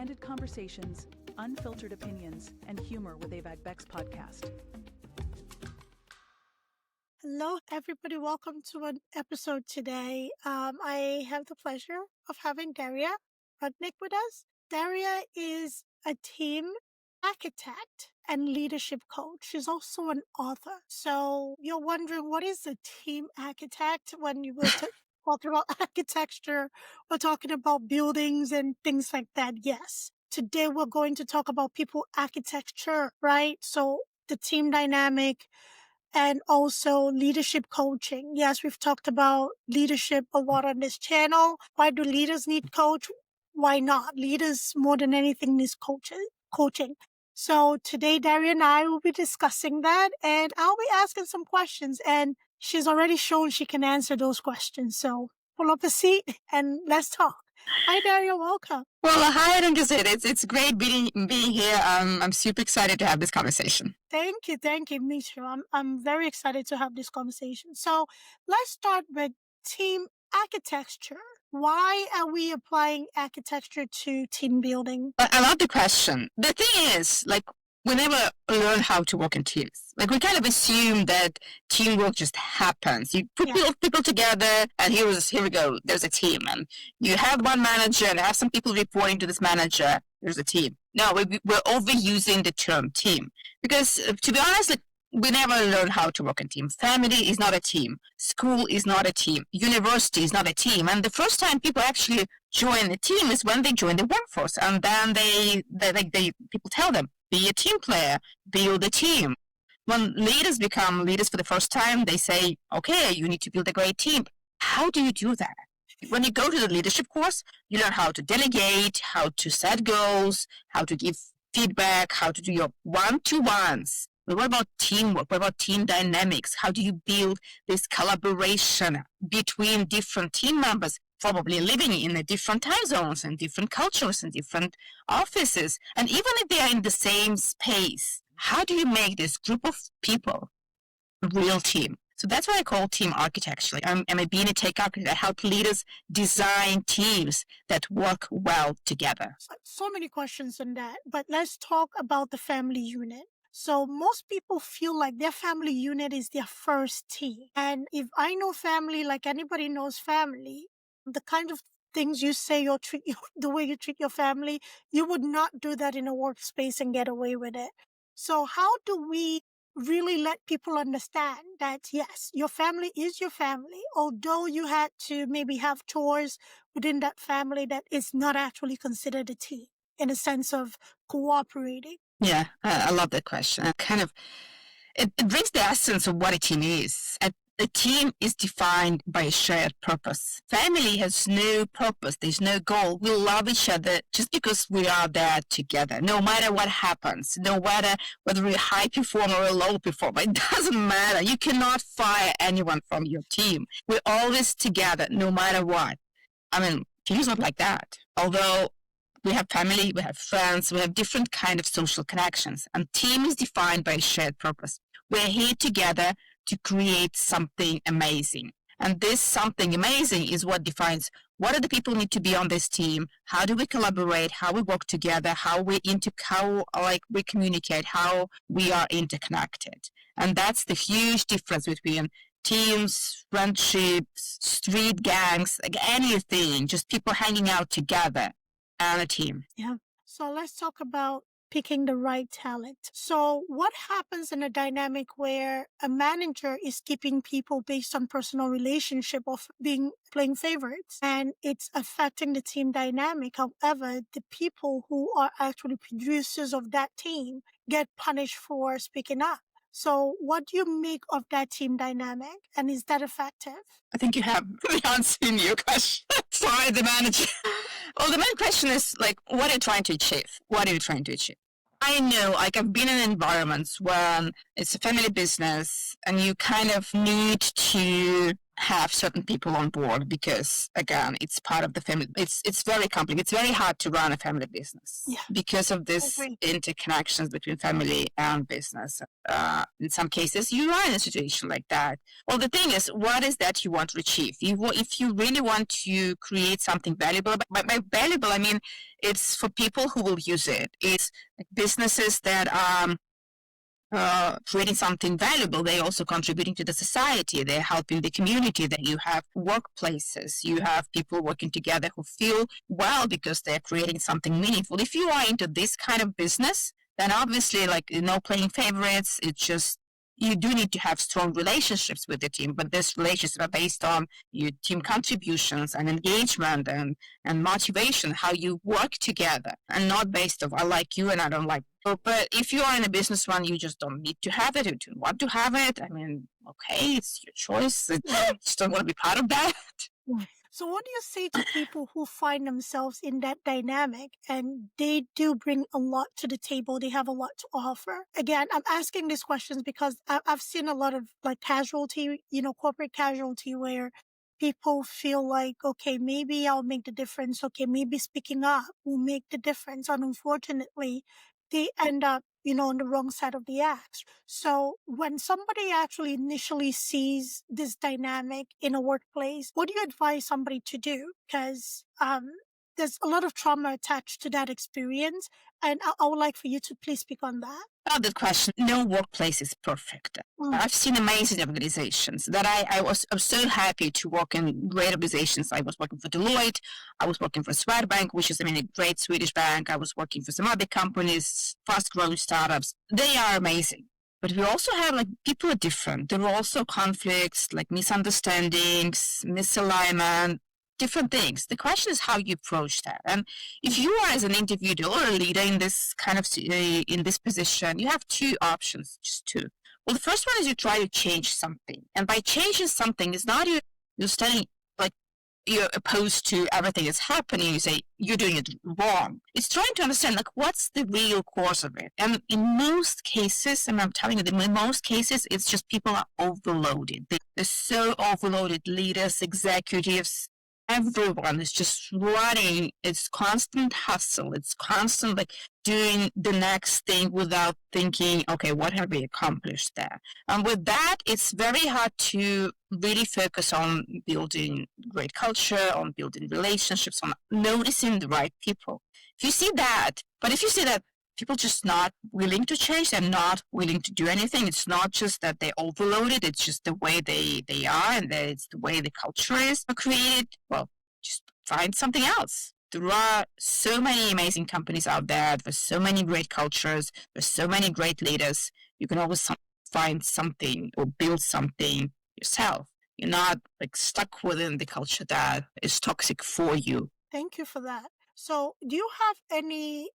candid conversations, unfiltered opinions, and humor with AVAG Beck's podcast. Hello, everybody. Welcome to an episode today. I have the pleasure of having Daria Rudnik with us. Daria is a team architect and leadership coach. She's also an author. So you're wondering, what is a team architect? When you were talking about architecture, we're talking about buildings and things like that. Yes. Today, we're going to talk about people architecture, right? So the team dynamic, and also leadership coaching. Yes, we've talked about leadership a lot on this channel. Why do leaders need coach? Why not? Leaders, more than anything, need coaching. So today, Daria and I will be discussing that, and I'll be asking some questions, and she's already shown she can answer those questions. So pull up a seat and let's talk. Hi, Daria. Welcome. Well, hi, Ranjit. It's great being here. I'm super excited to have this conversation. Thank you. Me too. I'm very excited to have this conversation. So let's start with team architecture. Why are we applying architecture to team building? I love the question. The thing is, we never learn how to work in teams. We kind of assume that teamwork just happens. You put people together, and here we go. There's a team, and you have one manager and have some people reporting to this manager. There's a team. No, we're overusing the term team because, to be honest, we never learn how to work in team. Family is not a team. School is not a team. University is not a team. And the first time people actually join a team is when they join the workforce, and then people tell them, be a team player, build a team. When leaders become leaders for the first time, they say, okay, you need to build a great team. How do you do that? When you go to the leadership course, you learn how to delegate, how to set goals, how to give feedback, how to do your one-to-ones. But what about teamwork? What about team dynamics? How do you build this collaboration between different team members, probably living in a different time zones and different cultures and different offices? And even if they are in the same space, how do you make this group of people a real team? So that's what I call team architecture. I'm a being a tech architect. I help leaders design teams that work well together. So many questions on that, but let's talk about the family unit. So most people feel like their family unit is their first team. And if I know family, like anybody knows family, the kind of things you say or treat the way you treat your family, you would not do that in a workspace and get away with it. So how do we really let people understand that, yes, your family is your family, although you had to maybe have chores within that family, that is not actually considered a team in a sense of cooperating? Yeah, I love that question. It brings the essence of what a team is. A team is defined by a shared purpose. Family has no purpose. There's no goal. We love each other just because we are there together. No matter what happens, no matter whether we're a high performer or a low performer, it doesn't matter. You cannot fire anyone from your team. We're always together, no matter what. Team's not like that. Although we have family, we have friends, we have different kind of social connections. And team is defined by a shared purpose. We're here together to create something amazing. And this something amazing is what defines what are the people need to be on this team, how do we collaborate, how we work together, how we communicate, how we are interconnected. And that's the huge difference between teams, friendships, street gangs, anything, just people hanging out together and a team. Yeah. So let's talk about picking the right talent. So what happens in a dynamic where a manager is keeping people based on personal relationship of playing favorites, and it's affecting the team dynamic? However, the people who are actually producers of that team get punished for speaking up. So what do you make of that team dynamic? And is that effective? I think you have the answer in your question. Sorry, the manager. Well, the main question is, what are you trying to achieve? What are you trying to achieve? I know, I've been in environments when it's a family business and you kind of need to have certain people on board because, again, it's part of the family. It's very complicated. It's very hard to run a family business because of this interconnections between family and business. In some cases, you are in a situation like that. Well, the thing is, what is that you want to achieve? If you really want to create something valuable, by valuable, I mean it's for people who will use it. It's businesses that are creating something valuable. They're also contributing to the society. They're helping the community. That you have workplaces. You have people working together who feel well because they're creating something meaningful. If you are into this kind of business, then obviously, playing favorites, it's just, you do need to have strong relationships with the team, but this relationships are based on your team contributions and engagement and motivation, how you work together, and not based on I like you and I don't like you. But if you are in a business one, you just don't need to have it. You don't want to have it. I mean, okay, it's your choice. You just don't want to be part of that. So what do you say to people who find themselves in that dynamic and they do bring a lot to the table? They have a lot to offer. Again, I'm asking these questions because I've seen a lot of casualty, corporate casualty, where people feel like, okay, maybe I'll make the difference. Okay, maybe speaking up will make the difference. And unfortunately, they end up on the wrong side of the axe. So when somebody actually initially sees this dynamic in a workplace, what do you advise somebody to do? Because there's a lot of trauma attached to that experience. And I would like for you to please speak on that. Good question. No workplace is perfect. I've seen amazing organizations that I'm so happy to work in great organizations. I was working for Deloitte. I was working for Swedbank, which is a great Swedish bank. I was working for some other companies, fast-growing startups. They are amazing. But we also have people are different. There are also conflicts, misunderstandings, misalignment, different things. The question is how you approach that. And if you are as an individual or a leader in this kind of in this position, you have two options, just two. Well, the first one is you try to change something, and by changing something, it's not you're standing you're opposed to everything that's happening. You say you're doing it wrong. It's trying to understand what's the real cause of it. And in most cases, and I'm telling you, in most cases, it's just people are overloaded. They're so overloaded. Leaders, executives. Everyone is just running. It's constant hustle. It's constant doing the next thing without thinking, okay, what have we accomplished there? And with that, it's very hard to really focus on building great culture, on building relationships, on noticing the right people. If you see that people just not willing to change, they're not willing to do anything. It's not just that they're overloaded, it's just the way they are, and it's the way the culture is created. Well, just find something else. There are so many amazing companies out there. There's so many great cultures. There's so many great leaders. You can always find something or build something yourself. You're not stuck within the culture that is toxic for you. Thank you for that. So do you have any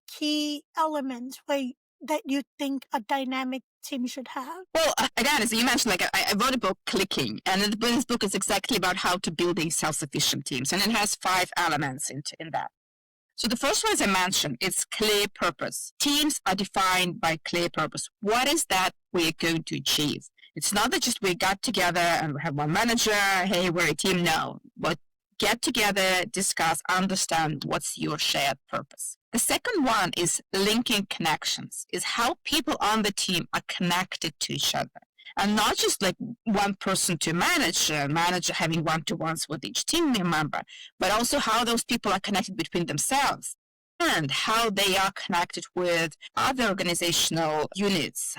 key elements that you think a dynamic team should have? Well, again, as you mentioned, I wrote a book, Clicking, and this book is exactly about how to build these self-sufficient teams, and it has 5 elements in that. So the first one, as I mentioned, it's clear purpose. Teams are defined by clear purpose. What is that we're going to achieve? It's not that just we got together and we have one manager, hey, we're a team. No, but get together, discuss, understand what's your shared purpose. The second one is linking connections, is how people on the team are connected to each other. And not just one person to manage having one-to-ones with each team member, but also how those people are connected between themselves and how they are connected with other organizational units,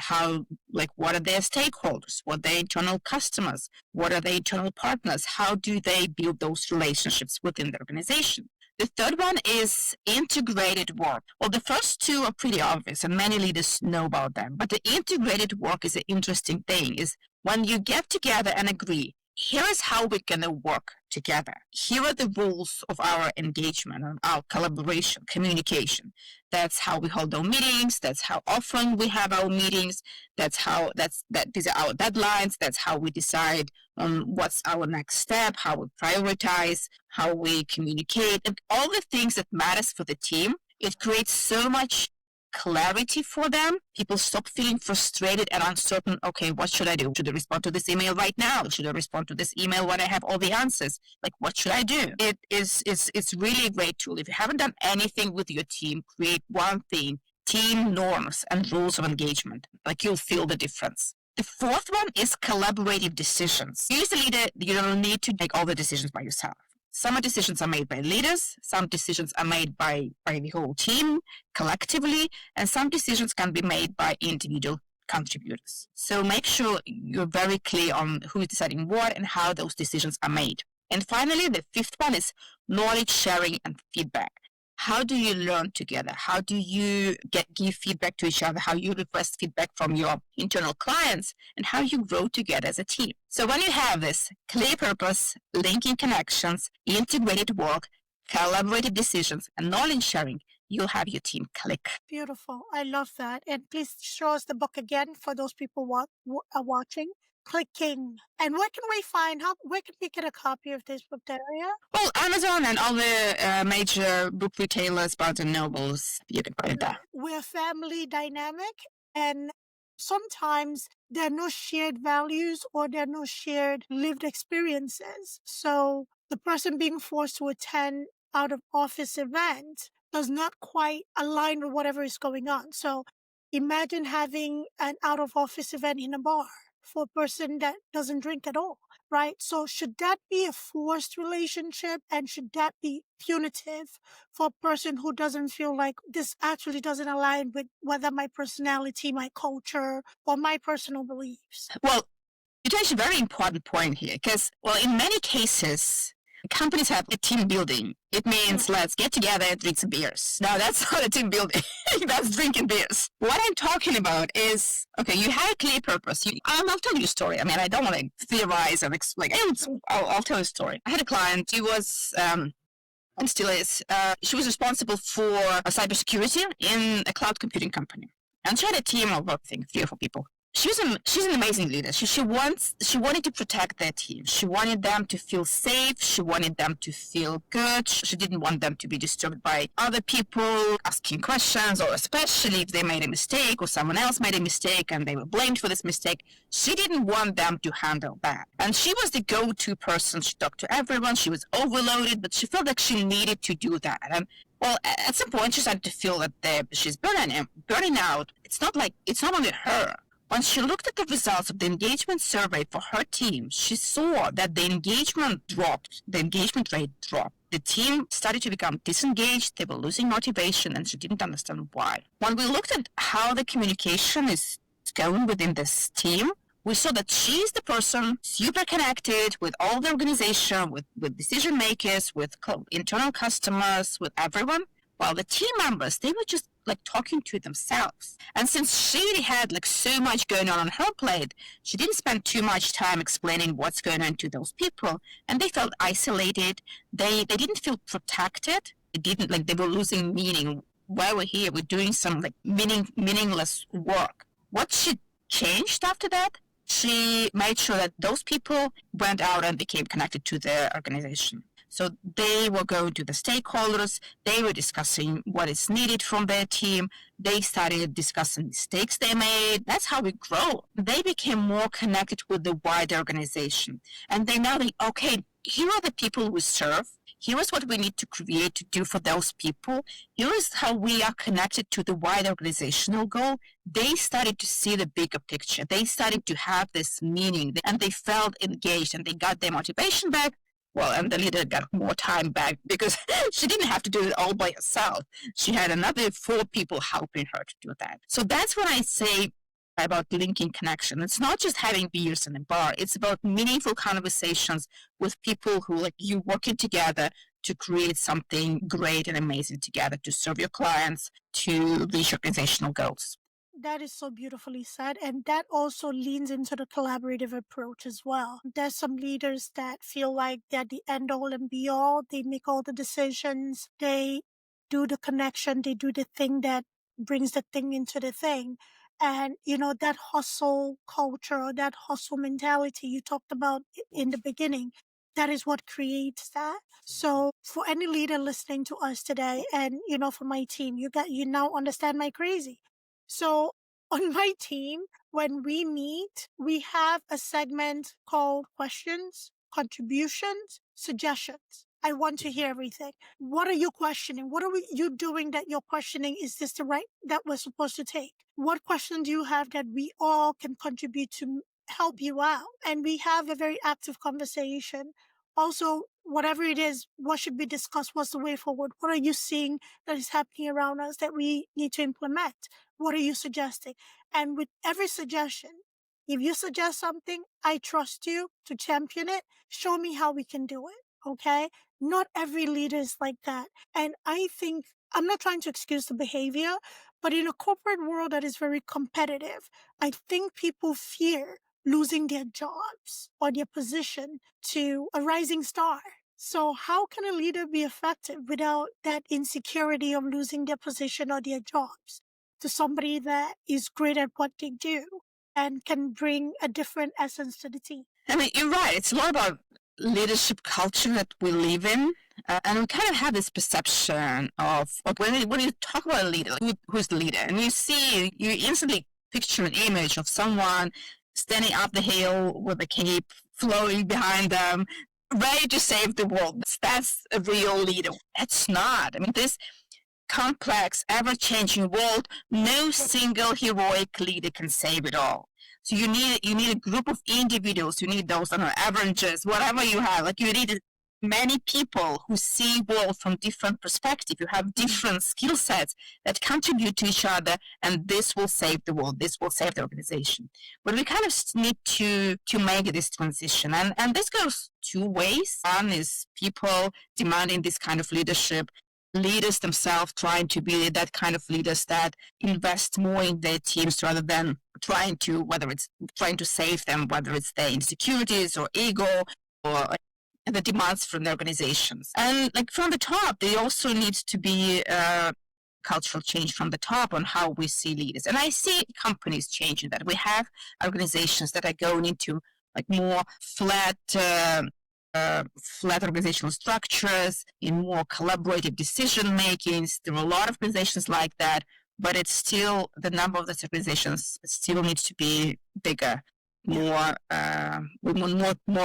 what are their stakeholders, what are their internal customers, what are their internal partners, how do they build those relationships within the organization. The third one is integrated work. Well, the first two are pretty obvious and many leaders know about them, but the integrated work is an interesting thing, is when you get together and agree, here is how we're going to work together. Here are the rules of our engagement and our collaboration, communication. That's how we hold our meetings. That's how often we have our meetings. These are our deadlines. That's how we decide on what's our next step, how we prioritize, how we communicate, and all the things that matters for the team. It creates so much clarity for them, people stop feeling frustrated and uncertain. Okay, what should I do? Should I respond to this email right now? Should I respond to this email when I have all the answers? Like, what should I do? It's really a great tool. If you haven't done anything with your team, create one thing: team norms and rules of engagement. Like, you'll feel the difference. The fourth one is collaborative decisions. You as a leader, you don't need to make all the decisions by yourself. Some decisions are made by leaders, some decisions are made by the whole team collectively, and some decisions can be made by individual contributors. So make sure you're very clear on who is deciding what and how those decisions are made. And finally, the fifth one is knowledge sharing and feedback. How do you learn together? How do you give feedback to each other? How you request feedback from your internal clients, and how you grow together as a team. So when you have this clear purpose, linking connections, integrated work, collaborative decisions, and knowledge sharing, you'll have your team click. Beautiful. I love that. And please show us the book again for those people are watching. Clicking. And where can we where can we get a copy of this book, Daria? Well, Amazon and all the major book retailers, Barnes and Nobles, you can find it there. We're family dynamic, and sometimes there are no shared values or there are no shared lived experiences. So the person being forced to attend out of office event does not quite align with whatever is going on. So imagine having an out of office event in a bar for a person that doesn't drink at all, right? So should that be a forced relationship, and should that be punitive for a person who doesn't feel like this actually doesn't align with whether my personality, my culture, or my personal beliefs? Well, you touched a very important point here, because, well, in many cases, companies have a team building. It means let's get together and drink some beers. No, that's not a team building. That's drinking beers. What I'm talking about is, okay, you have a clear purpose. I'll tell you a story. I mean, I don't want to theorize and explain. I'll tell you a story. I had a client. She was, and still is, she was responsible for cybersecurity in a cloud computing company. And she had a team of, I think, 3 or 4 people. She's an amazing leader. She wanted to protect their team. She wanted them to feel safe. She wanted them to feel good. She didn't want them to be disturbed by other people asking questions, or especially if they made a mistake or someone else made a mistake and they were blamed for this mistake. She didn't want them to handle that. And she was the go-to person. She talked to everyone. She was overloaded, but she felt like she needed to do that. And well, at some point, she started to feel that she's burning out. It's not only her. When she looked at the results of the engagement survey for her team, she saw that the engagement rate dropped. The team started to become disengaged, they were losing motivation, and she didn't understand why. When we looked at how the communication is going within this team, we saw that she's the person super connected with all the organization, with decision makers, with internal customers, with everyone. While the team members, they were just like talking to themselves. And since she had like so much going on her plate, she didn't spend too much time explaining what's going on to those people. And they felt isolated. They didn't feel protected. They were losing meaning. While we're here, we're doing some like meaningless work. What she changed after that? She made sure that those people went out and became connected to their organization. So they were going to the stakeholders, they were discussing what is needed from their team, they started discussing mistakes they made. That's how we grow. They became more connected with the wider organization. And they now think, okay, here are the people we serve, here is what we need to create to do for those people, here is how we are connected to the wider organizational goal. They started to see the bigger picture. They started to have this meaning, and they felt engaged, and they got their motivation back. Well, and the leader got more time back because she didn't have to do it all by herself. She had another 4 people helping her to do that. So that's when I say about linking connection. It's not just having beers in a bar. It's about meaningful conversations with people who like you working together to create something great and amazing together to serve your clients, to reach organizational goals. That is so beautifully said. And that also leans into the collaborative approach as well. There's some leaders that feel like they're the end all and be all. They make all the decisions. They do the connection. They do the thing that brings the thing into the thing. And, that hustle culture or that hustle mentality you talked about in the beginning, that is what creates that. So for any leader listening to us today, and for my team, you now understand my crazy. So on my team, when we meet, we have a segment called questions, contributions, suggestions. I want to hear everything. What are you questioning? What are you doing that you're questioning? Is this the right that we're supposed to take? What question do you have that we all can contribute to help you out? And we have a very active conversation. Also, whatever it is, what should be discussed? What's the way forward? What are you seeing that is happening around us that we need to implement? What are you suggesting? And with every suggestion, if you suggest something, I trust you to champion it. Show me how we can do it. Okay? Not every leader is like that. And I think, I'm not trying to excuse the behavior, but in a corporate world that is very competitive, I think people fear losing their jobs or their position to a rising star. So how can a leader be effective without that insecurity of losing their position or their jobs to somebody that is great at what they do and can bring a different essence to the team? I mean, you're right. It's a lot about leadership culture that we live in. And we kind of have this perception of when you talk about a leader, like who's the leader? And you instantly picture an image of someone standing up the hill with a cape flowing behind them, ready to save the world. That's a real leader. It's not. I mean, this complex, ever-changing world, no single heroic leader can save it all. So you need a group of individuals. You need those, I don't know, averages, whatever you have. Like you need many people who see world from different perspectives. You have different skill sets that contribute to each other, and this will save the world. This will save the organization. But we kind of need to make this transition, and this goes two ways. One is people demanding this kind of leadership. Leaders themselves trying to be that kind of leaders that invest more in their teams rather than trying to save them, whether it's their insecurities or ego or the demands from the organizations. And like from the top, there also needs to be cultural change from the top on how we see leaders. And I see companies changing that. We have organizations that are going into like more flat organizational structures, in more collaborative decision makings. There are a lot of organizations like that, but it's still, the number of those organizations still needs to be bigger, more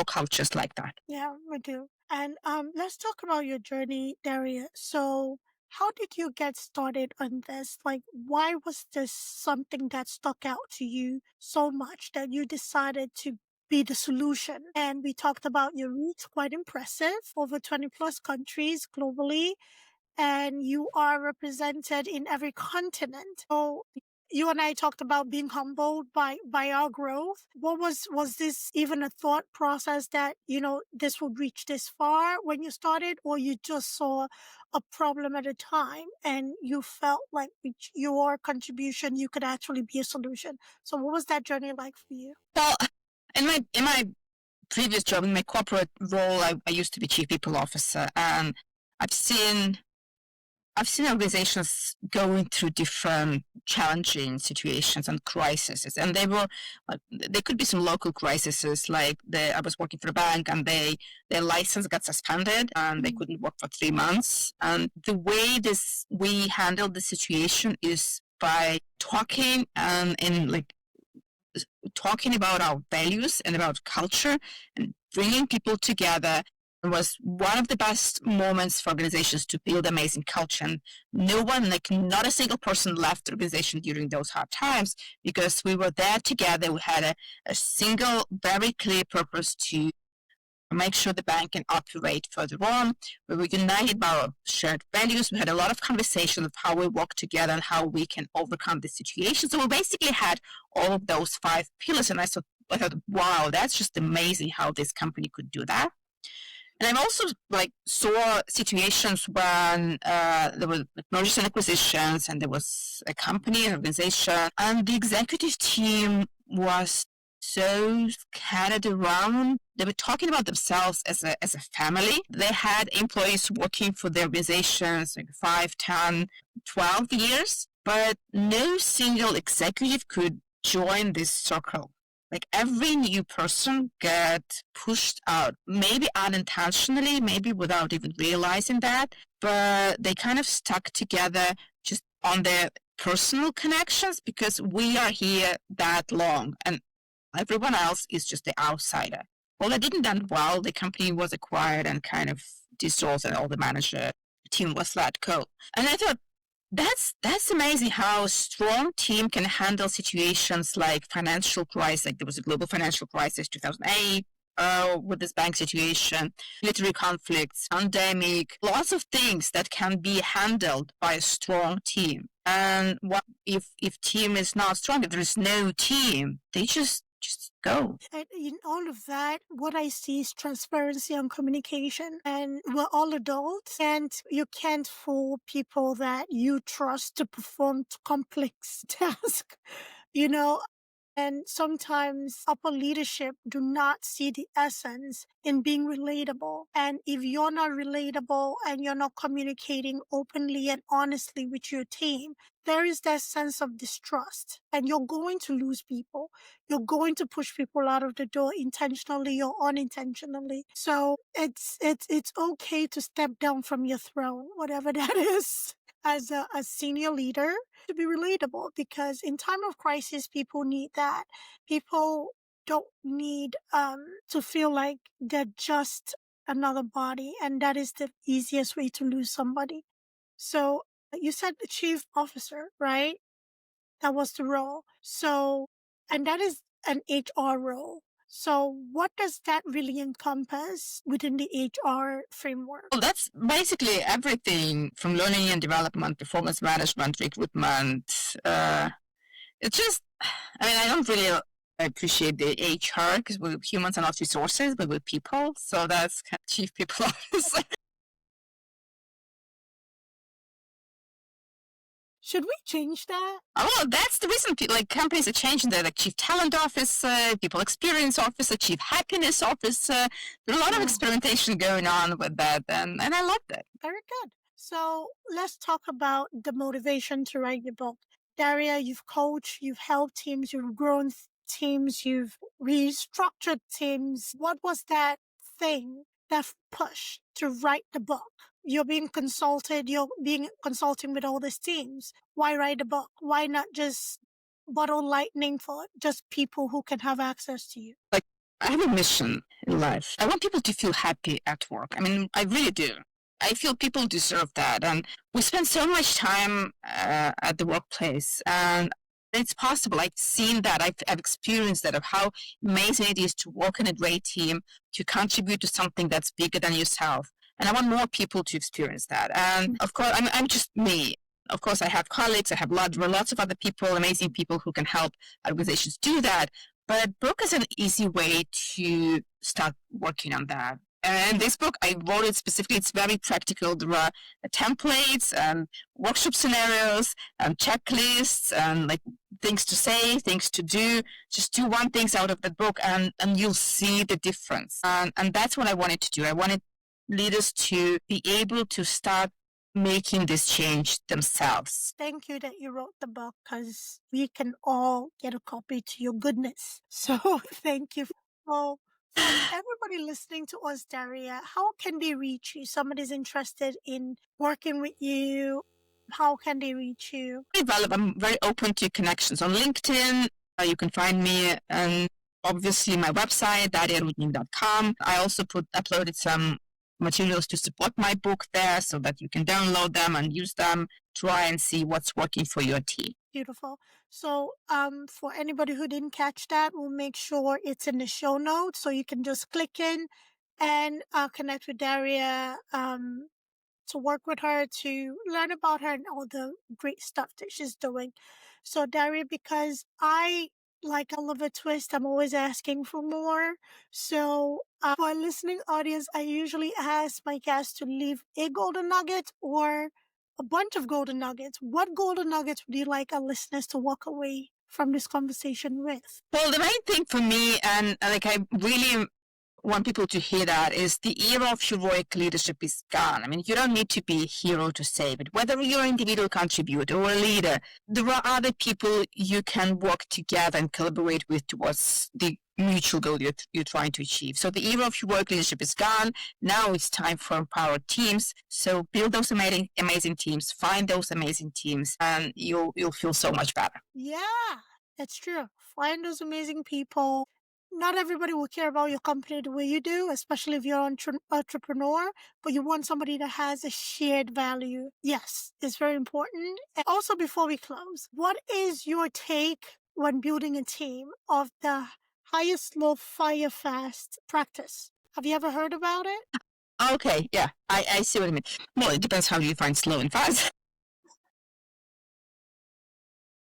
cultures like that. Yeah, we do. And let's talk about your journey, Daria. So how did you get started on this? Like, why was this something that stuck out to you so much that you decided to be the solution? And we talked about your roots, quite impressive, over 20 plus countries globally, and you are represented in every continent. So you and I talked about being humbled by our growth. What was this even a thought process that, this would reach this far when you started, or you just saw a problem at a time and you felt like with your contribution, you could actually be a solution? So what was that journey like for you? Well, in my previous job, in my corporate role, I used to be chief people officer, and I've seen organizations going through different challenging situations and crises, and there could be some local crises, like I was working for a bank and their license got suspended and they couldn't work for 3 months. And the way we handled the situation is by talking talking about our values and about culture and bringing people together. It was one of the best moments for organizations to build amazing culture. And not a single person left the organization during those hard times, because we were there together. We had a single, very clear purpose to make sure the bank can operate further on. We were united by our shared values. We had a lot of conversation of how we work together and how we can overcome the situation. So we basically had all of those 5 pillars. And I thought, wow, that's just amazing how this company could do that. And I've also saw situations when there were mergers and acquisitions, and there was a company, an organization, and the executive team was so scattered around. They were talking about themselves as a family. They had employees working for their organizations 5, 10, 12 years, but no single executive could join this circle. Like every new person get pushed out, maybe unintentionally, maybe without even realizing that, but they kind of stuck together just on their personal connections because we are here that long and everyone else is just the outsider. Well, they didn't done well. The company was acquired and kind of dissolved and all the manager team was let go. And I thought, that's amazing how a strong team can handle situations like financial crisis. Like there was a global financial crisis, 2008, with this bank situation, military conflicts, pandemic, lots of things that can be handled by a strong team. And what if team is not strong? If there is no team, they just go. And in all of that, what I see is transparency and communication. And we're all adults, and you can't fool people that you trust to perform complex tasks, you know? And sometimes upper leadership do not see the essence in being relatable. And if you're not relatable and you're not communicating openly and honestly with your team, there is that sense of distrust and you're going to lose people. You're going to push people out of the door intentionally or unintentionally. So it's okay to step down from your throne, whatever that is, as a senior leader, to be relatable, because in time of crisis, people need that. People don't need to feel like they're just another body, and that is the easiest way to lose somebody. So you said the chief officer, right? That was the role. So, and that is an HR role. So what does that really encompass within the HR framework? Well, that's basically everything from learning and development, performance management, recruitment. It's just, I mean, I don't really appreciate the HR because we're humans are not resources, but we're people. So that's kind of chief people officer. Should we change that? Oh, that's the reason like companies are changing that, like chief talent officer, people experience officer, chief happiness officer. There's a lot of experimentation going on with that, and I love that. Very good. So let's talk about the motivation to write your book. Daria, you've coached, you've helped teams, you've grown teams, you've restructured teams. What was that thing, that push to write the book? You're being consulted consulting with all these teams. Why write a book? Why not just bottle lightning for just people who can have access to you? Like, I have a mission in life. I want people to feel happy at work. I mean, I really do. I feel people deserve that. And we spend so much time at the workplace, and it's possible. I've seen that. I've experienced that, of how amazing it is to work in a great team, to contribute to something that's bigger than yourself. And I want more people to experience that. And of course, I'm just me. Of course, I have colleagues. I have lots of other people, amazing people who can help organizations do that. But book is an easy way to start working on that. And this book, I wrote it specifically. It's very practical. There are templates and workshop scenarios and checklists and like things to say, things to do. Just do one thing out of the book and you'll see the difference. And that's what I wanted to do. I wanted leaders to be able to start making this change themselves. Thank you that you wrote the book, because we can all get a copy to your goodness. So thank you. So for everybody listening to us, Daria, how can they reach you? Somebody's interested in working with you. How can they reach you? I'm very open to connections on LinkedIn. You can find me, and obviously my website, dariarudnik.com. I also uploaded some materials to support my book there so that you can download them and use them, try and see what's working for your team. Beautiful. So for anybody who didn't catch that, we'll make sure it's in the show notes so you can just click in and connect with Daria, to work with her, to learn about her and all the great stuff that she's doing. So Daria, because I like Oliver Twist, I'm always asking for more. So for our listening audience, I usually ask my guests to leave a golden nugget or a bunch of golden nuggets. What golden nuggets would you like our listeners to walk away from this conversation with? Well, the main thing for me, and like I really want people to hear that is the era of heroic leadership is gone. I mean, you don't need to be a hero to save it. Whether you're an individual contributor or a leader, there are other people you can work together and collaborate with towards the mutual goal you're trying to achieve. So the era of heroic leadership is gone. Now it's time for empowered teams. So build those amazing teams, find those amazing teams, and you'll feel so much better. Yeah, that's true. Find those amazing people. Not everybody will care about your company the way you do, especially if you're an entrepreneur, but you want somebody that has a shared value. Yes, it's very important. And also, before we close, what is your take when building a team of the highest low fire fast practice? Have you ever heard about it? Okay, yeah, I see what you mean. Well, it depends how you define slow and fast.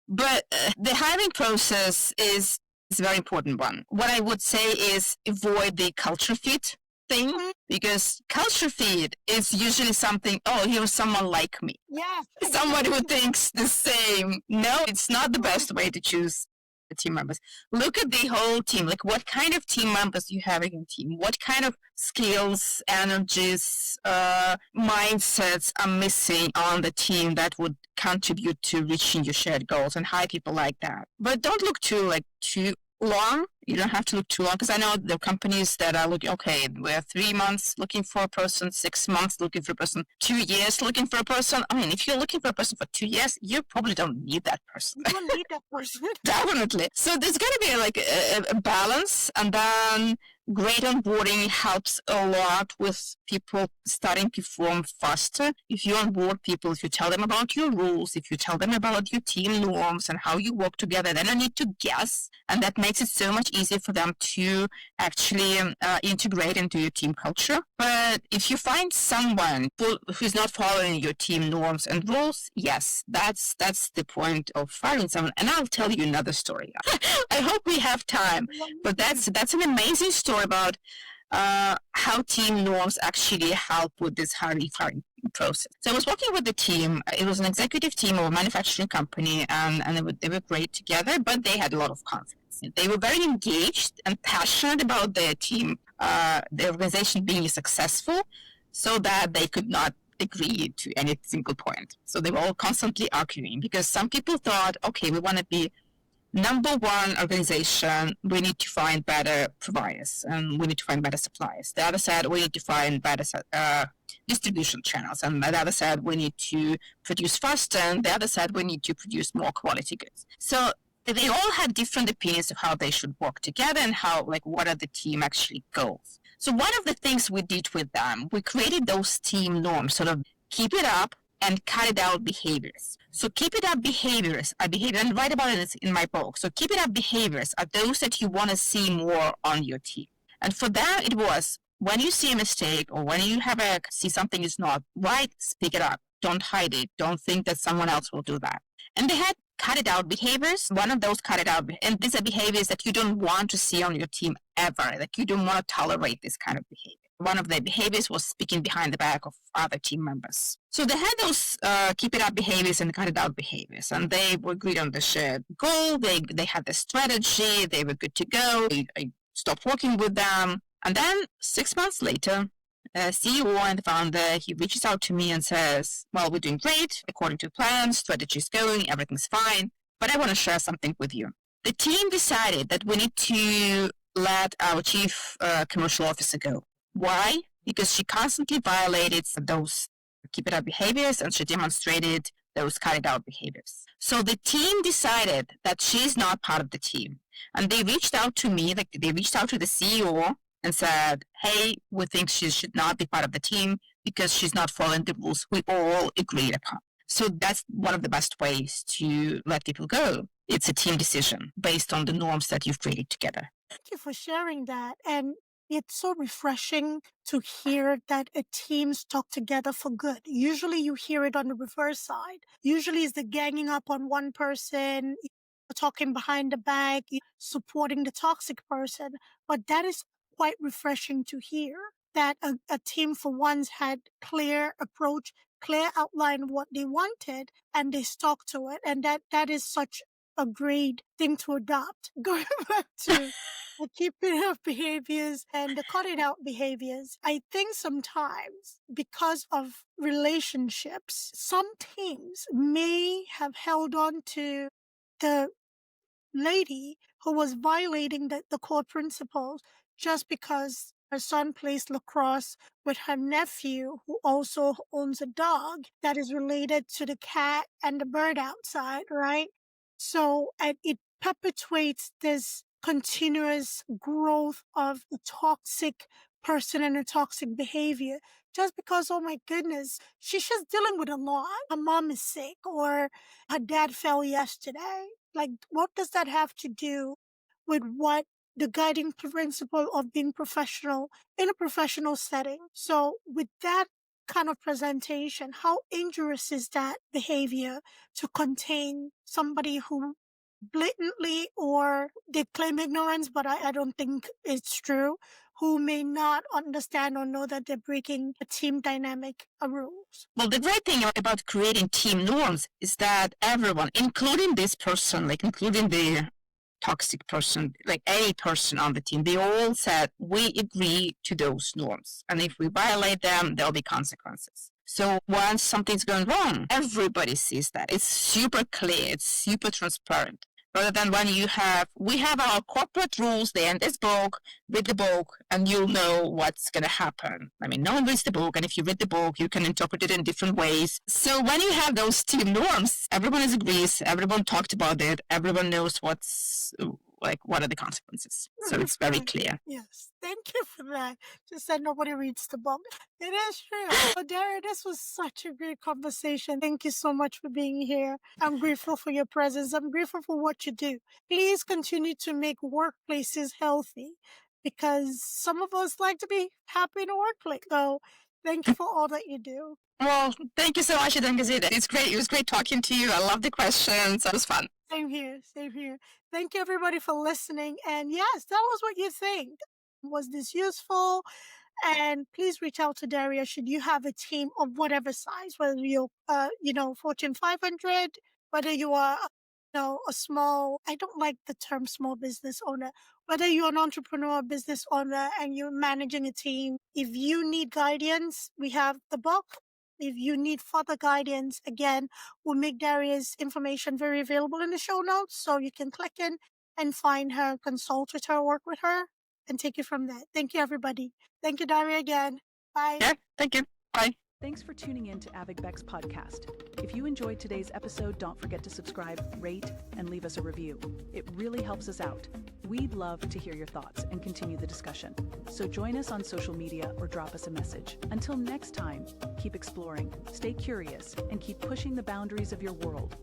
But the hiring process is a very important one. What I would say is avoid the culture fit thing, because culture fit is usually something, oh, here's someone like me. Yeah. Someone who thinks the same. No, it's not the best way to choose the team members. Look at the whole team. Like, what kind of team members you have in your team? What kind of skills, energies, mindsets are missing on the team that would contribute to reaching your shared goals, and hire people like that. But don't look too long. You don't have to look too long, because I know there are companies that are looking, okay, we're 3 months looking for a person, 6 months looking for a person, 2 years looking for a person. I mean, if you're looking for a person for 2 years, you probably don't need that person. You don't need that person. Definitely. So there's going to be like a balance, and then great onboarding helps a lot with people starting to perform faster. If you onboard people, if you tell them about your rules, if you tell them about your team norms and how you work together, they don't need to guess, and that makes it so much easier for them to actually integrate into your team culture. But if you find someone who's not following your team norms and rules, yes, that's the point of firing someone. And I'll tell you another story. I hope we have time, but that's an amazing story about how team norms actually help with this hiring process. So I was working with the team. It was an executive team of a manufacturing company, and they were great together, but they had a lot of conflict. They were very engaged and passionate about their team, the organization being successful, so that they could not agree to any single point. So they were all constantly arguing, because some people thought, okay, we want to be number one organization, we need to find better providers and we need to find better suppliers. The other said, we need to find better distribution channels. And the other said, we need to produce faster. And the other said, we need to produce more quality goods. So they all had different opinions of how they should work together and how, like, what are the team actually goals. So one of the things we did with them, we created those team norms, sort of keep it up and cut it out behaviors. So keep it up behaviors are behavior, and write about it in my book. So keep it up behaviors are those that you want to see more on your team. And for that, it was when you see a mistake or when you see something is not right, speak it up. Don't hide it. Don't think that someone else will do that. And they had cut it out behaviors. One of those cut it out, and these are behaviors that you don't want to see on your team ever. Like, you don't want to tolerate this kind of behavior. One of the behaviors was speaking behind the back of other team members. So they had those keep it up behaviors and cut it out behaviors, and they were agreed on the shared goal. They had the strategy. They were good to go. I stopped working with them. And then 6 months later, CEO and the founder, he reaches out to me and says, well, we're doing great. According to plan, strategy is going, everything's fine. But I want to share something with you. The team decided that we need to let our chief commercial officer go. Why? Because she constantly violated those keep it up behaviors, and she demonstrated those cut it out behaviors. So the team decided that she's not part of the team. And they reached out to me, like they reached out to the CEO and said, hey, we think she should not be part of the team because she's not following the rules we all agreed upon. So that's one of the best ways to let people go. It's a team decision based on the norms that you've created together. Thank you for sharing that. And it's so refreshing to hear that a team stuck together for good. Usually you hear it on the reverse side. Usually it's the ganging up on one person, talking behind the back, supporting the toxic person. But that is quite refreshing to hear, that a team for once had clear approach, clear outline of what they wanted, and they stuck to it. And that is such a great thing to adopt. Going back to the keeping up behaviors and the cutting out behaviors. I think sometimes because of relationships, some teams may have held on to the lady who was violating the core principles just because her son plays lacrosse with her nephew, who also owns a dog that is related to the cat and the bird outside, right? So, and it perpetuates this continuous growth of a toxic person and a toxic behavior just because, oh my goodness, she's just dealing with a lot. Her mom is sick or her dad fell yesterday. Like, what does that have to do with what the guiding principle of being professional in a professional setting? So, with that kind of presentation, how dangerous is that behavior to contain somebody who blatantly, or they claim ignorance, but I don't think it's true, who may not understand or know that they're breaking a team dynamic rules? Well, the great thing about creating team norms is that everyone, including this person, like including the toxic person, like any person on the team, they all said, we agree to those norms. And if we violate them, there'll be consequences. So once something's going wrong, everybody sees that. It's super clear. It's super transparent. Rather than when we have our corporate rules, they end this book, read the book, and you'll know what's going to happen. I mean, no one reads the book, and if you read the book, you can interpret it in different ways. So when you have those team norms, everyone agrees, everyone talked about it, everyone knows what are the consequences. So it's very clear. Yes, thank you for that. Just said nobody reads the book. It is true. Well, Daria, this was such a great conversation. Thank you so much for being here. I'm grateful for your presence. I'm grateful for what you do. Please continue to make workplaces healthy, because some of us like to be happy in a workplace. So thank you for all that you do. Well, thank you so much, Adangazida. It's great. It was great talking to you. I love the questions. It was fun. Same here. Same here. Thank you, everybody, for listening. And yes, tell us what you think. Was this useful? And please reach out to Daria should you have a team of whatever size, whether you're, Fortune 500, whether you are, a small, I don't like the term small business owner, whether you're an entrepreneur, business owner, and you're managing a team. If you need guidance, we have the book. If you need further guidance, again, we'll make Daria's information very available in the show notes, so you can click in and find her, consult with her, work with her, and take it from there. Thank you, everybody. Thank you, Daria, again. Bye. Yeah, thank you. Bye. Thanks for tuning in to AVP podcast. If you enjoyed today's episode, don't forget to subscribe, rate, and leave us a review. It really helps us out. We'd love to hear your thoughts and continue the discussion. So join us on social media or drop us a message. Until next time, keep exploring, stay curious, and keep pushing the boundaries of your world.